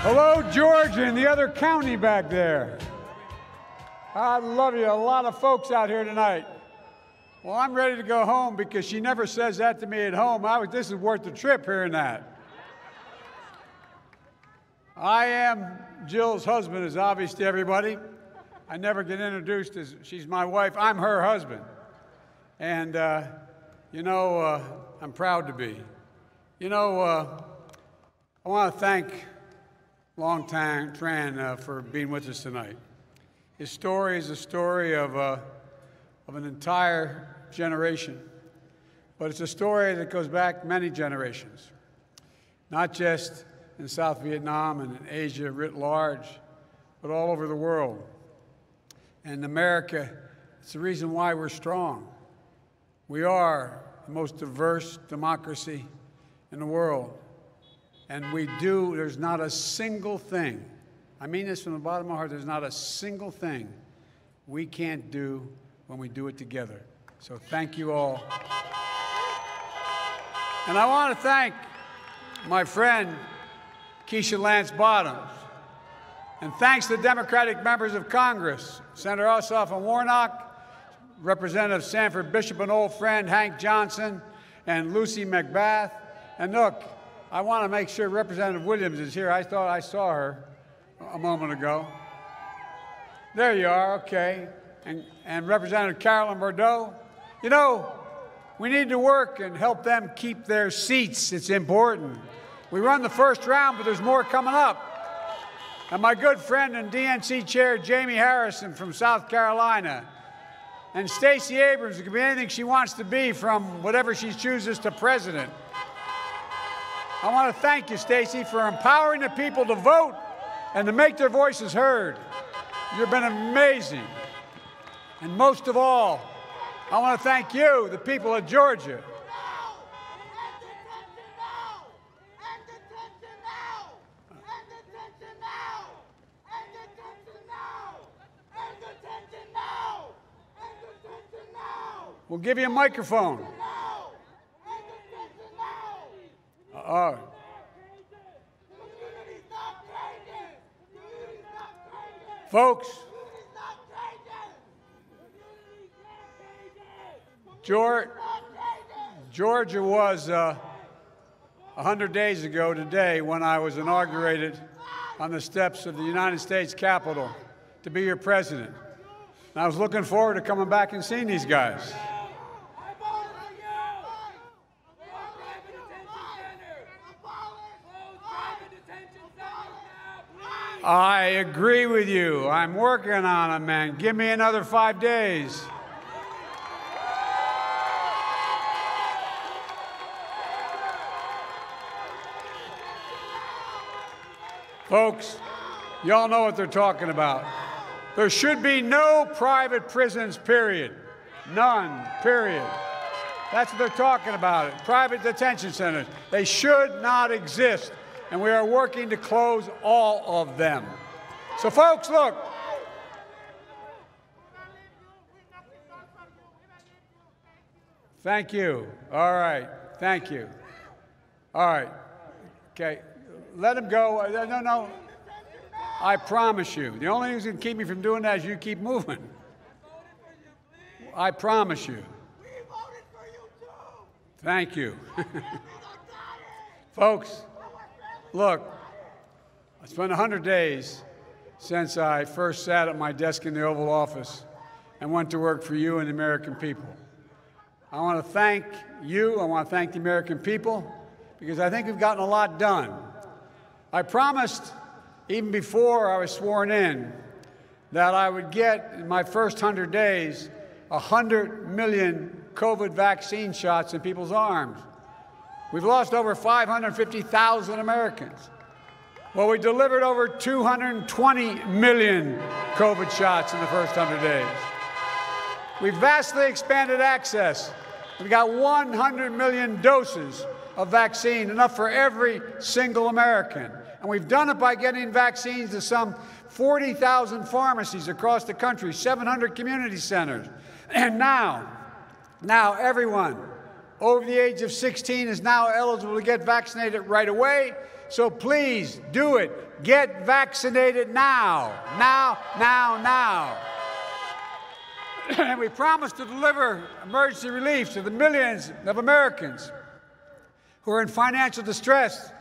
Hello, Georgia and the other county back there. I love you. A lot of folks out here tonight. Well, I'm ready to go home because she never says that to me at home. This is worth the trip hearing that. I am Jill's husband, is obvious to everybody. I never get introduced as she's my wife. I'm her husband. And, I'm proud to be. I want to thank Longtime Tran for being with us tonight. His story is a story of an entire generation, but it's a story that goes back many generations, not just in South Vietnam and in Asia writ large, but all over the world. And America, it's the reason why we're strong. We are the most diverse democracy in the world. And there's not a single thing, I mean this from the bottom of my heart, there's not a single thing we can't do when we do it together. So thank you all. And I want to thank my friend, Keisha Lance Bottoms. And thanks to the Democratic members of Congress, Senator Ossoff and Warnock, Representative Sanford Bishop, an old friend, Hank Johnson, and Lucy McBath. And look, I want to make sure Representative Williams is here. I thought I saw her a moment ago. There you are, okay. And Representative Carolyn Bordeaux. We need to work and help them keep their seats. It's important. We run the first round, but there's more coming up. And my good friend and DNC Chair, Jamie Harrison from South Carolina. And Stacey Abrams, it could be anything she wants to be, from whatever she chooses to president. I want to thank you, Stacey, for empowering the people to vote and to make their voices heard. You've been amazing. And most of all, I want to thank you, the people of Georgia. We'll give you a microphone. Folks, Georgia was 100 days ago today when I was inaugurated on the steps of the United States Capitol to be your president. And I was looking forward to coming back and seeing these guys. I agree with you. I'm working on it, man. Give me another 5 days. Folks, y'all know what they're talking about. There should be no private prisons, period. None, period. That's what they're talking about. Private detention centers. They should not exist. And we are working to close all of them. So, folks, look. Thank you. All right. Thank you. All right. Okay. Let him go. No. I promise you. The only thing that's going to keep me from doing that is you keep moving. I promise you. Thank you. Folks. Look, it's been 100 days since I first sat at my desk in the Oval Office and went to work for you and the American people. I want to thank you. I want to thank the American people because I think we've gotten a lot done. I promised, even before I was sworn in, that I would get, in my first 100 days, 100 million COVID vaccine shots in people's arms. We've lost over 550,000 Americans. Well, we delivered over 220 million COVID shots in the first 100 days. We've vastly expanded access. We've got 100 million doses of vaccine, enough for every single American. And we've done it by getting vaccines to some 40,000 pharmacies across the country, 700 community centers. And now everyone over the age of 16 is now eligible to get vaccinated right away. So please do it. Get vaccinated now. Now, now, now. And we promise to deliver emergency relief to the millions of Americans who are in financial distress,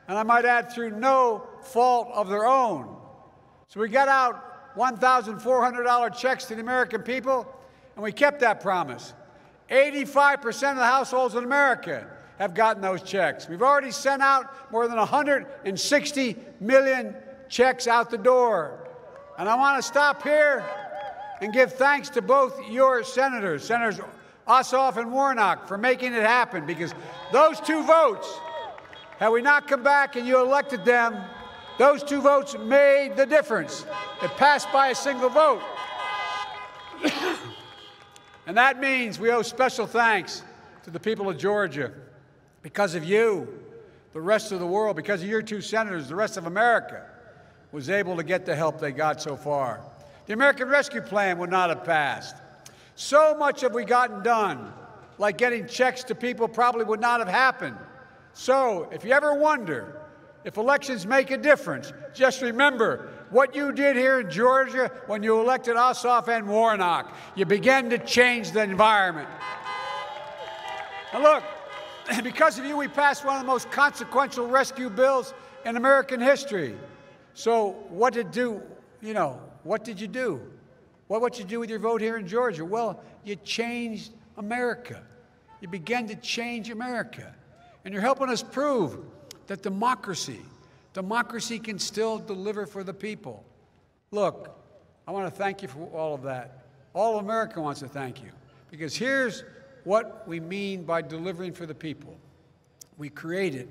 and I might add, through no fault of their own. So we got out $1,400 checks to the American people, and we kept that promise. 85% of the households in America have gotten those checks. We've already sent out more than 160 million checks out the door. And I want to stop here and give thanks to both your senators, Senators Ossoff and Warnock, for making it happen, because those two votes, had we not come back and you elected them, those two votes made the difference. It passed by a single vote. And that means we owe special thanks to the people of Georgia. Because of you, the rest of the world, because of your two senators, the rest of America was able to get the help they got so far. The American Rescue Plan would not have passed. So much have we gotten done, like getting checks to people probably would not have happened. So if you ever wonder if elections make a difference, just remember what you did here in Georgia when you elected Ossoff and Warnock. You began to change the environment. And look, because of you, we passed one of the most consequential rescue bills in American history. So what did you do? What you do with your vote here in Georgia? Well, you changed America. You began to change America. And you're helping us prove that democracy can still deliver for the people. Look, I want to thank you for all of that. All of America wants to thank you, because here's what we mean by delivering for the people. We created,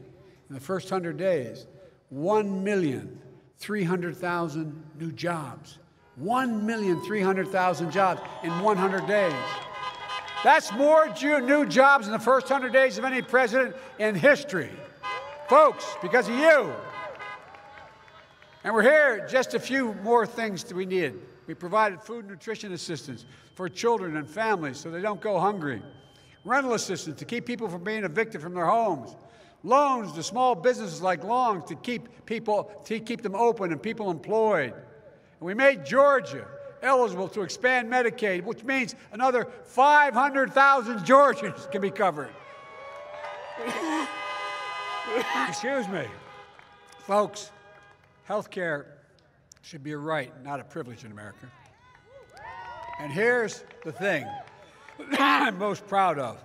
in the first 100 days, 1,300,000 new jobs. 1,300,000 jobs in 100 days. That's more new jobs in the first 100 days of any president in history. Folks, because of you. And we're here, just a few more things that we needed. We provided food and nutrition assistance for children and families so they don't go hungry. Rental assistance to keep people from being evicted from their homes. Loans to small businesses like Long to keep them open and people employed. And we made Georgia eligible to expand Medicaid, which means another 500,000 Georgians can be covered. Excuse me. Folks, health care should be a right, not a privilege in America. And here's the thing I'm most proud of.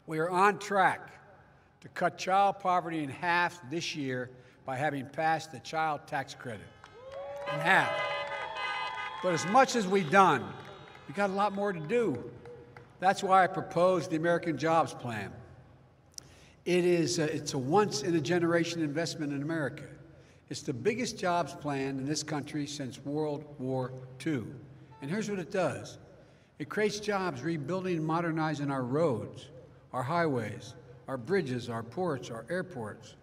We are on track to cut child poverty in half this year by having passed the child tax credit. In half. But as much as we've done, we've got a lot more to do. That's why I proposed the American Jobs Plan. It's a once-in-a-generation investment in America. It's the biggest jobs plan in this country since World War II. And here's what it does. It creates jobs rebuilding and modernizing our roads, our highways, our bridges, our ports, our airports.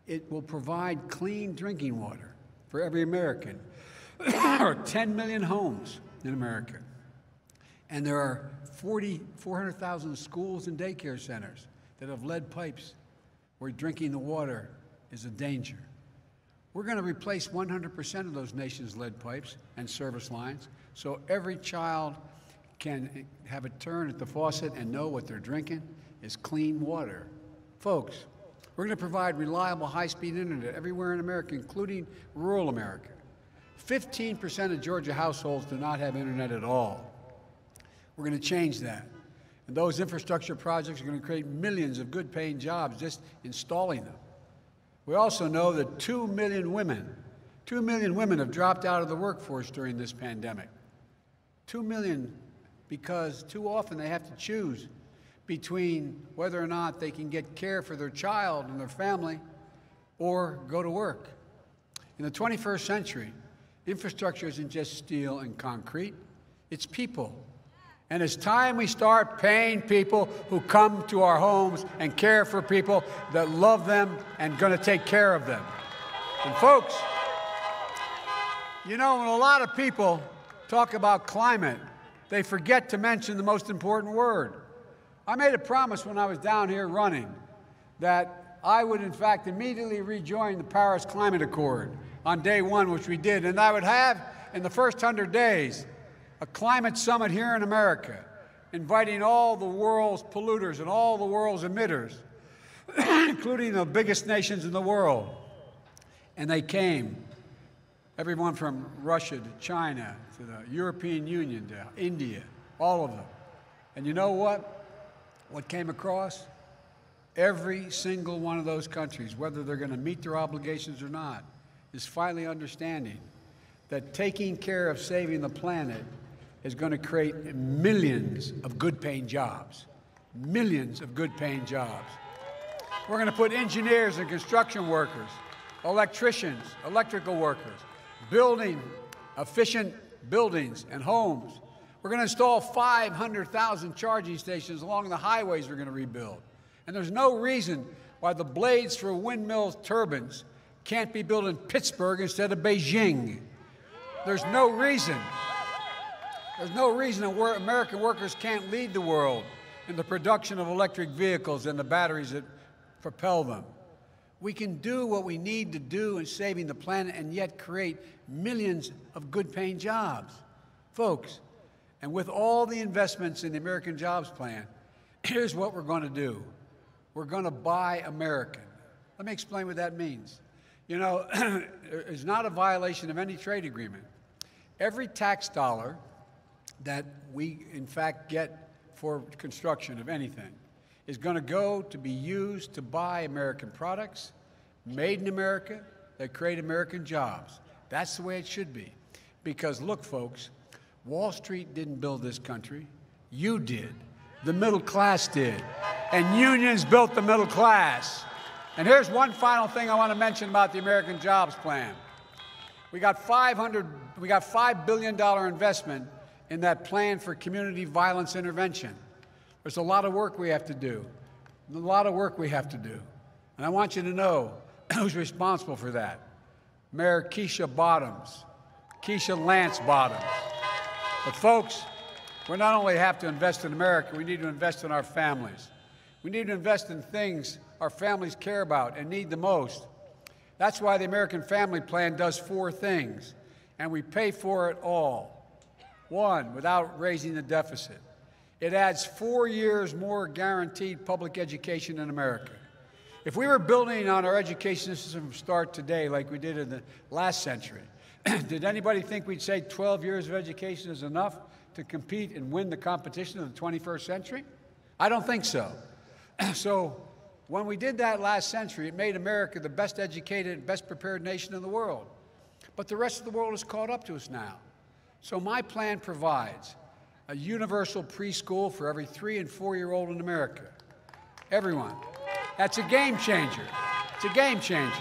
It will provide clean drinking water for every American. There are 10 million homes in America. And there are 400,000 schools and daycare centers that have lead pipes where drinking the water is a danger. We're going to replace 100% of those nation's lead pipes and service lines so every child can have a turn at the faucet and know what they're drinking is clean water. Folks, we're going to provide reliable high-speed internet everywhere in America, including rural America. 15% of Georgia households do not have internet at all. We're going to change that. And those infrastructure projects are going to create millions of good-paying jobs just installing them. We also know that 2 million women have dropped out of the workforce during this pandemic. 2 million because too often they have to choose between whether or not they can get care for their child and their family or go to work. In the 21st century, infrastructure isn't just steel and concrete, it's people. And it's time we start paying people who come to our homes and care for people that love them and going to take care of them. And folks, when a lot of people talk about climate, they forget to mention the most important word. I made a promise when I was down here running that I would, in fact, immediately rejoin the Paris Climate Accord on day one, which we did, and I would have, in the first 100 days, a climate summit here in America, inviting all the world's polluters and all the world's emitters, including the biggest nations in the world. And they came, everyone from Russia to China to the European Union to India, all of them. And you know what? What came across? Every single one of those countries, whether they're going to meet their obligations or not, is finally understanding that taking care of saving the planet is going to create millions of good-paying jobs. Millions of good-paying jobs. We're going to put engineers and construction workers, electricians, electrical workers, building efficient buildings and homes. We're going to install 500,000 charging stations along the highways we're going to rebuild. And there's no reason why the blades for windmill turbines can't be built in Pittsburgh instead of Beijing. There's no reason. There's no reason that American workers can't lead the world in the production of electric vehicles and the batteries that propel them. We can do what we need to do in saving the planet and yet create millions of good-paying jobs. Folks, and with all the investments in the American Jobs Plan, here's what we're going to do. We're going to buy American. Let me explain what that means. You know, it's not a violation of any trade agreement. Every tax dollar that we, in fact, get for construction of anything is going to go to be used to buy American products, made in America, that create American jobs. That's the way it should be. Because, look, folks, Wall Street didn't build this country. You did. The middle class did. And unions built the middle class. And here's one final thing I want to mention about the American Jobs Plan. We got $5 billion investment in that plan for community violence intervention. There's a lot of work we have to do. A lot of work we have to do. And I want you to know who's responsible for that. Mayor Keisha Lance Bottoms. But folks, we not only have to invest in America, we need to invest in our families. We need to invest in things our families care about and need the most. That's why the American Family Plan does 4 things, and we pay for it all. 1, without raising the deficit. It adds 4 years more guaranteed public education in America. If we were building on our education system from start today like we did in the last century, did anybody think we'd say 12 years of education is enough to compete and win the competition of the 21st century? I don't think so. So when we did that last century, it made America the best educated, best prepared nation in the world. But the rest of the world has caught up to us now. So my plan provides a universal preschool for every 3- and 4-year-old in America. Everyone. That's a game changer. It's a game changer.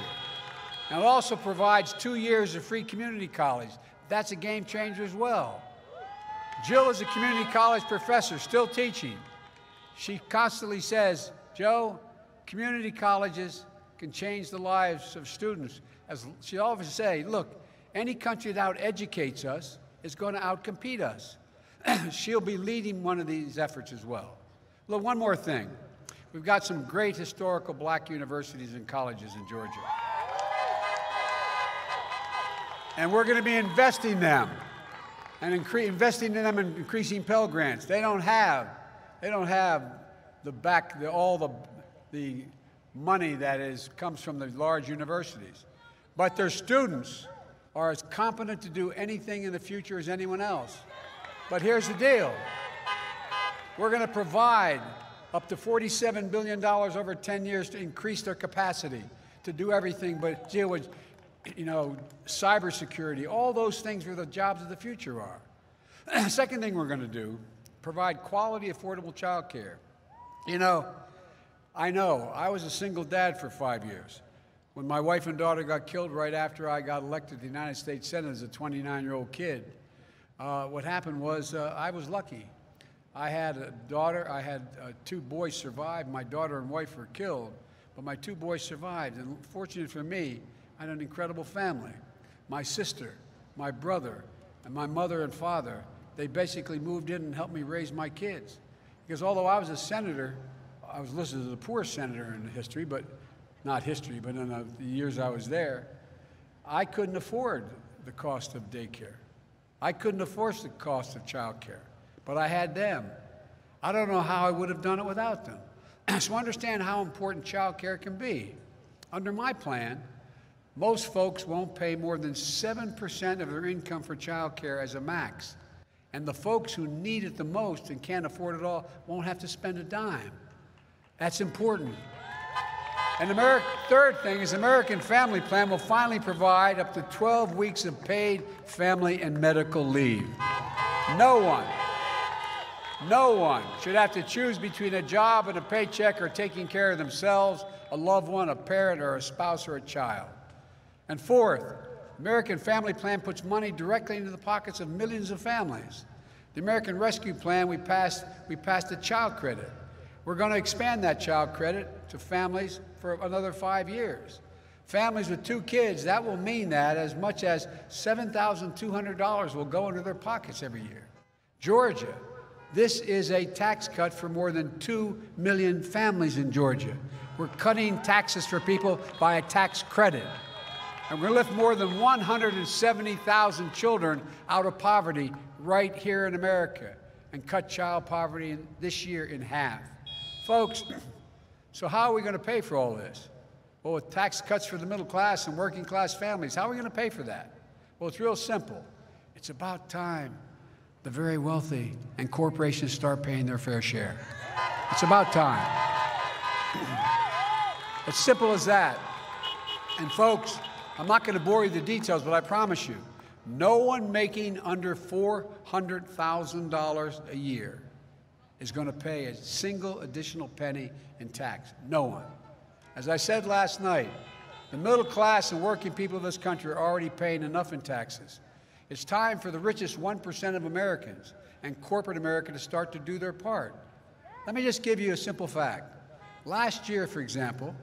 And it also provides 2 years of free community college. That's a game changer as well. Jill is a community college professor, still teaching. She constantly says, Joe, community colleges can change the lives of students. As she always say, look, any country that out-educates us is going to outcompete us. She'll be leading one of these efforts as well. Look, one more thing. We've got some great historical black universities and colleges in Georgia. And we're going to be investing in them and investing in them and increasing Pell grants. They don't have all the money that comes from the large universities. But their students are as competent to do anything in the future as anyone else. But here's the deal. We're going to provide up to $47 billion over 10 years to increase their capacity to do everything but deal with, cybersecurity. All those things where the jobs of the future are. Second thing we're going to do, provide quality, affordable child care. I was a single dad for 5 years. When my wife and daughter got killed right after I got elected to the United States Senate as a 29-year-old kid, what happened was I was lucky. I had a daughter. I had 2 boys survive. My daughter and wife were killed, but my 2 boys survived. And fortunately for me, I had an incredible family. My sister, my brother, and my mother and father, they basically moved in and helped me raise my kids. Because although I was a senator, I was listed as the poorest senator in history, but not history, but in the years I was there, I couldn't afford the cost of daycare. I couldn't afford the cost of child care, but I had them. I don't know how I would have done it without them. So understand how important child care can be. Under my plan, most folks won't pay more than 7% of their income for child care as a max. And the folks who need it the most and can't afford it all won't have to spend a dime. That's important. And the third thing is the American Family Plan will finally provide up to 12 weeks of paid family and medical leave. No one should have to choose between a job and a paycheck or taking care of themselves, a loved one, a parent, or a spouse or a child. And fourth, the American Family Plan puts money directly into the pockets of millions of families. The American Rescue Plan, we passed a child credit. We're going to expand that child credit to families for another 5 years. Families with 2 kids, that will mean that as much as $7,200 will go into their pockets every year. Georgia, this is a tax cut for more than 2 million families in Georgia. We're cutting taxes for people by a tax credit. And we're going to lift more than 170,000 children out of poverty right here in America and cut child poverty this year in half. Folks, so how are we going to pay for all this? Well, with tax cuts for the middle class and working class families, how are we going to pay for that? Well, it's real simple. It's about time the very wealthy and corporations start paying their fair share. It's about time. As simple as that. And folks, I'm not going to bore you with the details, but I promise you, no one making under $400,000 a year is going to pay a single additional penny in tax. No one. As I said last night, the middle class and working people of this country are already paying enough in taxes. It's time for the richest 1% of Americans and corporate America to start to do their part. Let me just give you a simple fact. Last year, for example,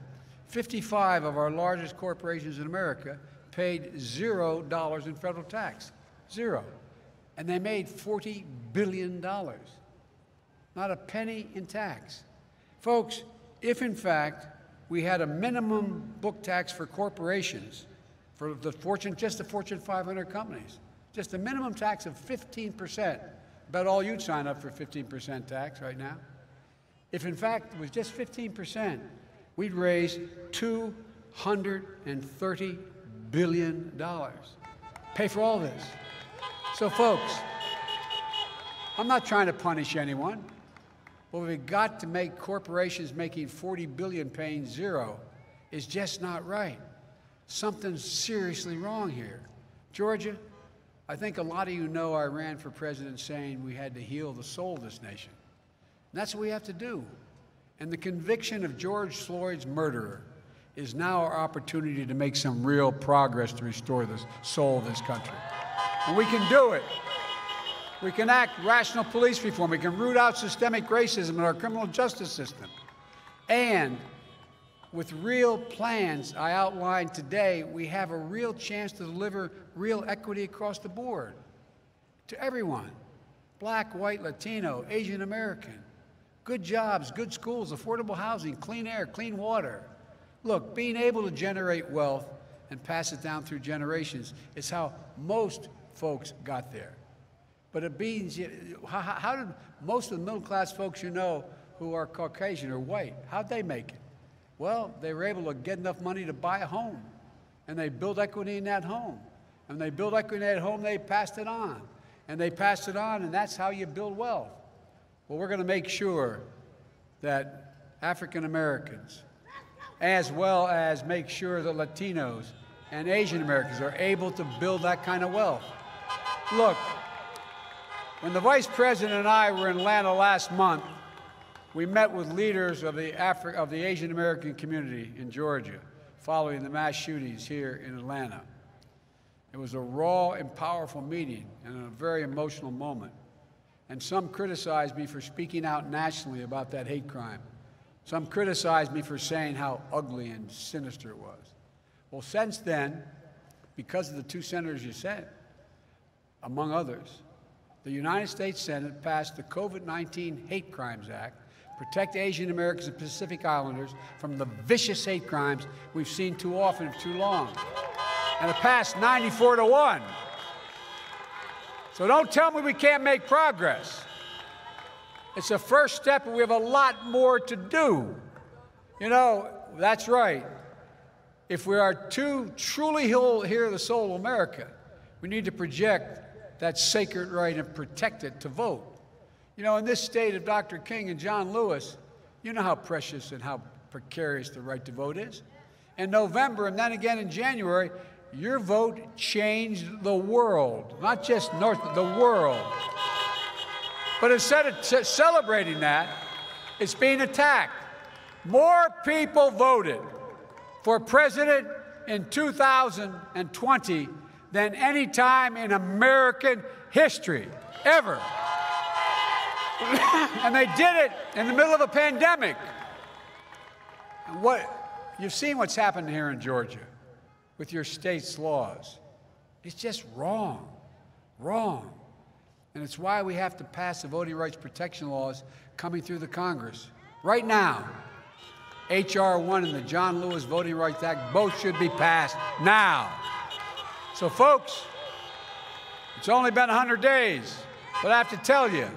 55 of our largest corporations in America paid $0 in federal tax. Zero. And they made $40 billion. Not a penny in tax. Folks, if in fact we had a minimum book tax for corporations, for the just the Fortune 500 companies, just a minimum tax of 15%, bet all you'd sign up for 15% tax right now. If in fact it was just 15%, we'd raise $230 billion. Pay for all this. So folks, I'm not trying to punish anyone. But we've got to make corporations making $40 billion paying zero is just not right. Something's seriously wrong here. Georgia, I think a lot of you know I ran for president saying we had to heal the soul of this nation. And that's what we have to do. And the conviction of George Floyd's murderer is now our opportunity to make some real progress to restore the soul of this country. And we can do it. We can enact rational police reform. We can root out systemic racism in our criminal justice system. And with real plans I outlined today, we have a real chance to deliver real equity across the board to everyone, black, white, Latino, Asian American, good jobs, good schools, affordable housing, clean air, clean water. Look, being able to generate wealth and pass it down through generations is how most folks got there. But it means, how did most of the middle-class folks you know who are Caucasian or white, how'd they make it? Well, they were able to get enough money to buy a home, and they built equity in that home. And they built equity in that home, they passed it on. And they passed it on, and that's how you build wealth. Well, we're going to make sure that African Americans, as well as make sure that Latinos and Asian Americans are able to build that kind of wealth. Look, when the Vice President and I were in Atlanta last month, we met with leaders of the Asian American community in Georgia following the mass shootings here in Atlanta. It was a raw and powerful meeting and a very emotional moment. And some criticized me for speaking out nationally about that hate crime. Some criticized me for saying how ugly and sinister it was. Well, since then, because of the 2 senators you sent, among others, the United States Senate passed the COVID-19 Hate Crimes Act, protect Asian Americans and Pacific Islanders from the vicious hate crimes we've seen too often and too long. And it passed 94-1. So don't tell me we can't make progress. It's a first step, and we have a lot more to do. You know, that's right. If we are to truly hear the soul of America, we need to project that sacred right and protect it to vote. You know, in this state of Dr. King and John Lewis, you know how precious and how precarious the right to vote is. In November and then again in January, your vote changed the world, not just North, the world. But instead of celebrating that, it's being attacked. More people voted for president in 2020 than any time in American history, ever. And they did it in the middle of a pandemic. And you've seen what's happened here in Georgia with your state's laws. It's just wrong, wrong. And it's why we have to pass the voting rights protection laws coming through the Congress. Right now, H.R. 1 and the John Lewis Voting Rights Act both should be passed now. So folks, it's only been 100 days, but I have to tell you,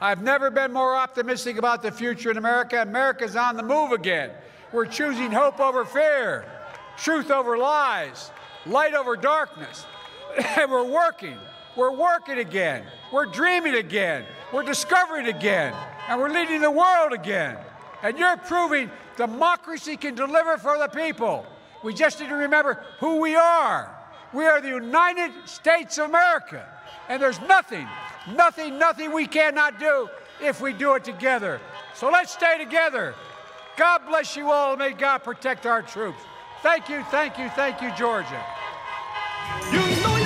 I've never been more optimistic about the future in America. America's on the move again. We're choosing hope over fear, truth over lies, light over darkness. And we're working. We're working again. We're dreaming again. We're discovering again. And we're leading the world again. And you're proving democracy can deliver for the people. We just need to remember who we are. We are the United States of America. And there's nothing we cannot do if we do it together. So let's stay together. God bless you all, and may God protect our troops. Thank you, thank you, thank you, Georgia. You know